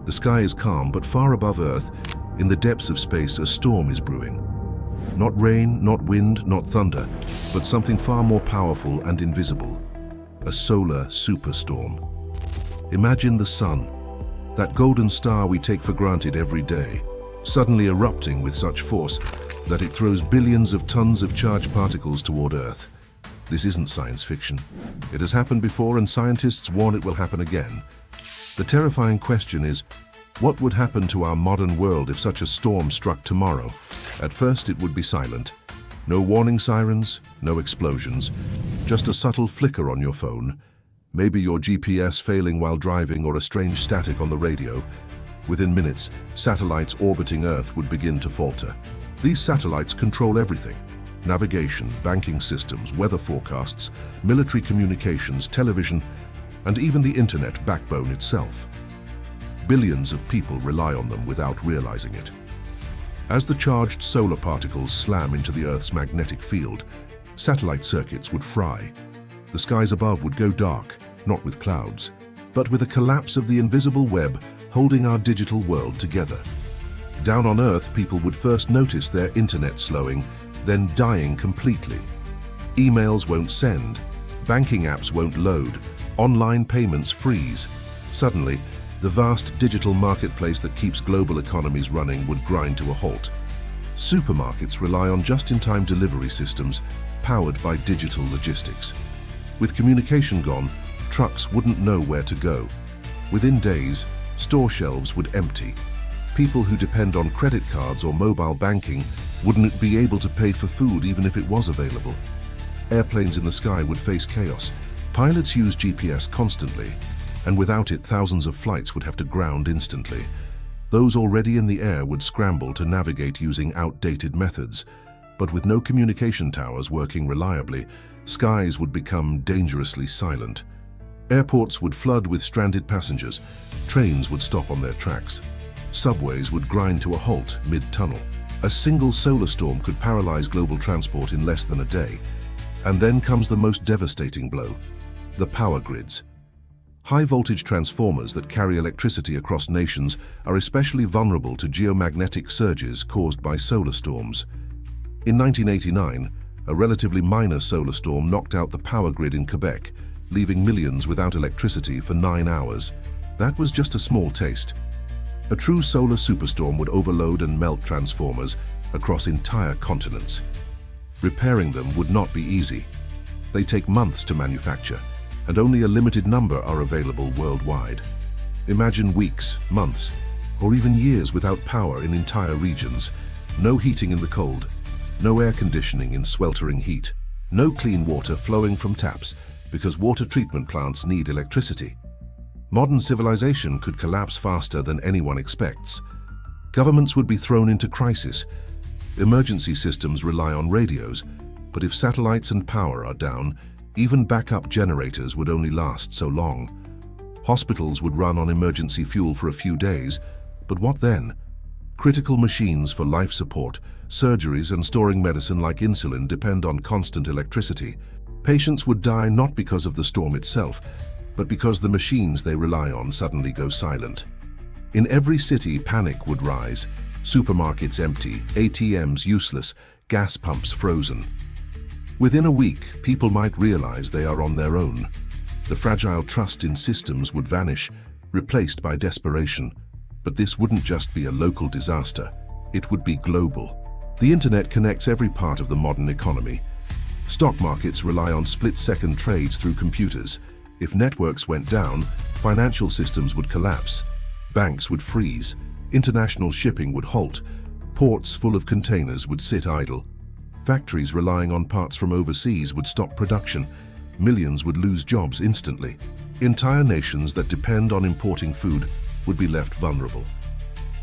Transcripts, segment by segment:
The sky is calm, but far above Earth, in the depths of space, a storm is brewing. Not rain, not wind, not thunder, but something far more powerful and invisible. A solar superstorm. Imagine the sun, that golden star we take for granted every day, suddenly erupting with such force that it throws billions of tons of charged particles toward Earth. This isn't science fiction. It has happened before, and scientists warn it will happen again. The terrifying question is, what would happen to our modern world if such a storm struck tomorrow? At first, it would be silent. No warning sirens, no explosions, just a subtle flicker on your phone. Maybe your GPS failing while driving, or a strange static on the radio. Within minutes, satellites orbiting Earth would begin to falter. These satellites control everything: navigation, banking systems, weather forecasts, military communications, television, and even the internet backbone itself. Billions of people rely on them without realizing it. As the charged solar particles slam into the Earth's magnetic field, satellite circuits would fry. The skies above would go dark, not with clouds, but with a collapse of the invisible web holding our digital world together. Down on Earth, people would first notice their internet slowing, then dying completely. Emails won't send, banking apps won't load, online payments freeze. Suddenly, the vast digital marketplace that keeps global economies running would grind to a halt. Supermarkets rely on just-in-time delivery systems powered by digital logistics. With communication gone, trucks wouldn't know where to go. Within days, store shelves would empty. People who depend on credit cards or mobile banking wouldn't be able to pay for food even if it was available. Airplanes in the sky would face chaos. Pilots use GPS constantly, and without it, thousands of flights would have to ground instantly. Those already in the air would scramble to navigate using outdated methods. But with no communication towers working reliably, skies would become dangerously silent. Airports would flood with stranded passengers. Trains would stop on their tracks. Subways would grind to a halt mid-tunnel. A single solar storm could paralyze global transport in less than a day. And then comes the most devastating blow: the power grids. High-voltage transformers that carry electricity across nations are especially vulnerable to geomagnetic surges caused by solar storms. In 1989, a relatively minor solar storm knocked out the power grid in Quebec, leaving millions without electricity for 9 hours. That was just a small taste. A true solar superstorm would overload and melt transformers across entire continents. Repairing them would not be easy. They take months to manufacture, and only a limited number are available worldwide. Imagine weeks, months, or even years without power in entire regions. No heating in the cold, no air conditioning in sweltering heat, no clean water flowing from taps because water treatment plants need electricity. Modern civilization could collapse faster than anyone expects. Governments would be thrown into crisis. Emergency systems rely on radios, but if satellites and power are down, even backup generators would only last so long. Hospitals would run on emergency fuel for a few days, but what then? Critical machines for life support, surgeries, and storing medicine like insulin depend on constant electricity. Patients would die not because of the storm itself, but because the machines they rely on suddenly go silent. In every city, panic would rise. Supermarkets empty, ATMs useless, gas pumps frozen. Within a week, people might realize they are on their own. The fragile trust in systems would vanish, replaced by desperation. But this wouldn't just be a local disaster, it would be global. The internet connects every part of the modern economy. Stock markets rely on split-second trades through computers. If networks went down, financial systems would collapse. Banks would freeze. International shipping would halt. Ports full of containers would sit idle. Factories relying on parts from overseas would stop production. Millions would lose jobs instantly. Entire nations that depend on importing food would be left vulnerable.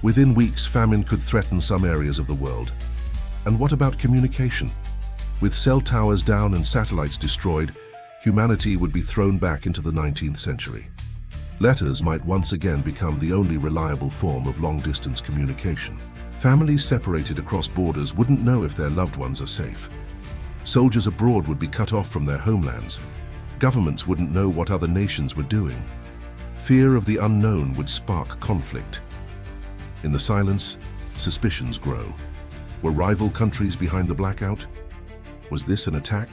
Within weeks, famine could threaten some areas of the world. And what about communication? With cell towers down and satellites destroyed, humanity would be thrown back into the 19th century. Letters might once again become the only reliable form of long-distance communication. Families separated across borders wouldn't know if their loved ones are safe. Soldiers abroad would be cut off from their homelands. Governments wouldn't know what other nations were doing. Fear of the unknown would spark conflict. In the silence, suspicions grow. Were rival countries behind the blackout? Was this an attack?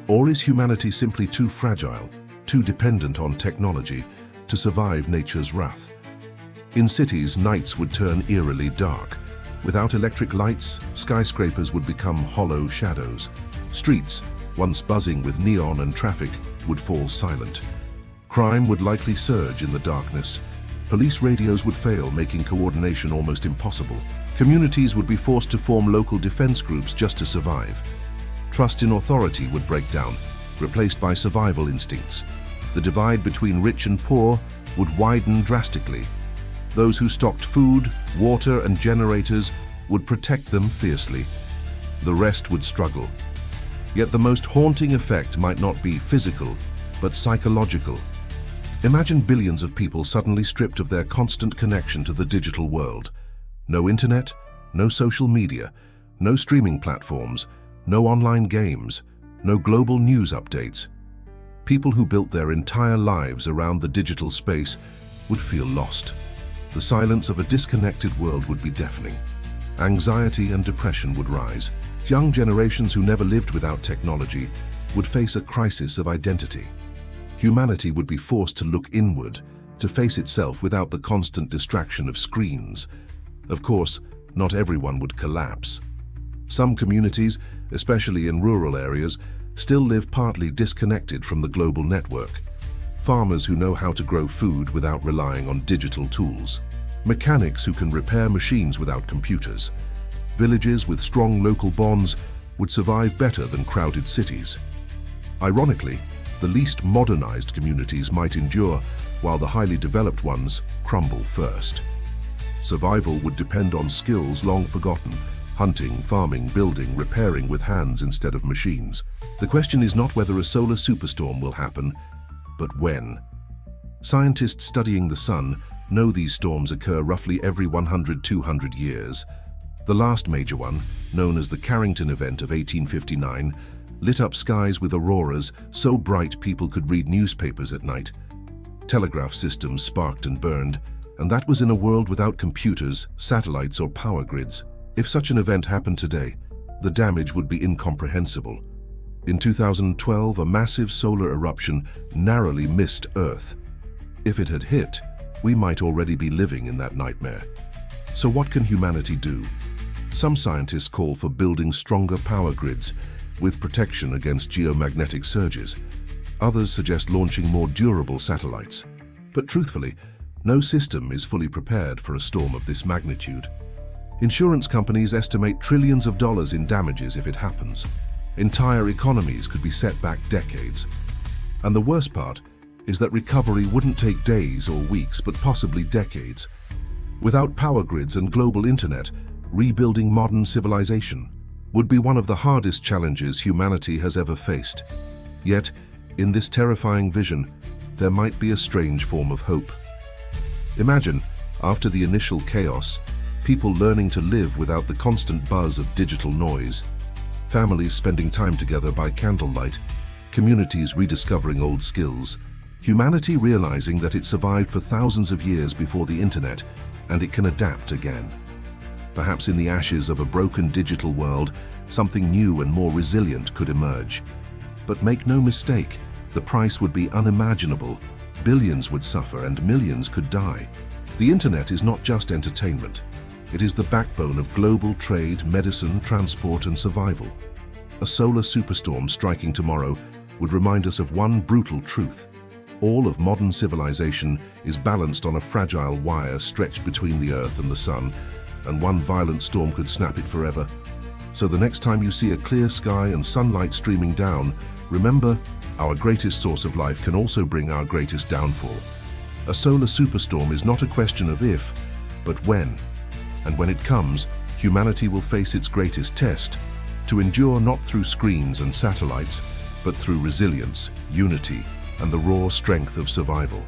Or is humanity simply too fragile, too dependent on technology to survive nature's wrath? In cities, nights would turn eerily dark. Without electric lights, skyscrapers would become hollow shadows. Streets, once buzzing with neon and traffic, would fall silent. Crime would likely surge in the darkness. Police radios would fail, making coordination almost impossible. Communities would be forced to form local defense groups just to survive. Trust in authority would break down, replaced by survival instincts. The divide between rich and poor would widen drastically. Those who stocked food, water, and generators would protect them fiercely. The rest would struggle. Yet the most haunting effect might not be physical, but psychological. Imagine billions of people suddenly stripped of their constant connection to the digital world. No internet, no social media, no streaming platforms, no online games, no global news updates. People who built their entire lives around the digital space would feel lost. The silence of a disconnected world would be deafening. Anxiety and depression would rise. Young generations who never lived without technology would face a crisis of identity. Humanity would be forced to look inward, to face itself without the constant distraction of screens. Of course, not everyone would collapse. Some communities, especially in rural areas, still live partly disconnected from the global network. Farmers who know how to grow food without relying on digital tools. Mechanics who can repair machines without computers. Villages with strong local bonds would survive better than crowded cities. Ironically, the least modernized communities might endure, while the highly developed ones crumble first. Survival would depend on skills long forgotten: hunting, farming, building, repairing with hands instead of machines. The question is not whether a solar superstorm will happen, but when. Scientists studying the sun know these storms occur roughly every 100–200 years. The last major one, known as the Carrington Event of 1859, lit up skies with auroras so bright people could read newspapers at night. Telegraph systems sparked and burned, and that was in a world without computers, satellites, or power grids. If such an event happened today, the damage would be incomprehensible. In 2012, a massive solar eruption narrowly missed Earth. If it had hit, we might already be living in that nightmare. So what can humanity do? Some scientists call for building stronger power grids with protection against geomagnetic surges. Others suggest launching more durable satellites. But truthfully, no system is fully prepared for a storm of this magnitude. Insurance companies estimate trillions of dollars in damages if it happens. Entire economies could be set back decades. And the worst part is that recovery wouldn't take days or weeks, but possibly decades. Without power grids and global internet, rebuilding modern civilization would be one of the hardest challenges humanity has ever faced. Yet, in this terrifying vision, there might be a strange form of hope. Imagine, after the initial chaos, people learning to live without the constant buzz of digital noise, families spending time together by candlelight, communities rediscovering old skills, humanity realizing that it survived for thousands of years before the internet and it can adapt again. Perhaps in the ashes of a broken digital world, something new and more resilient could emerge. But make no mistake, the price would be unimaginable. Billions would suffer and millions could die. The internet is not just entertainment. It is the backbone of global trade, medicine, transport, and survival. A solar superstorm striking tomorrow would remind us of one brutal truth. All of modern civilization is balanced on a fragile wire stretched between the Earth and the Sun, and one violent storm could snap it forever. So the next time you see a clear sky and sunlight streaming down, remember, our greatest source of life can also bring our greatest downfall. A solar superstorm is not a question of if, but when. And when it comes, humanity will face its greatest test, to endure not through screens and satellites, but through resilience, unity, and the raw strength of survival.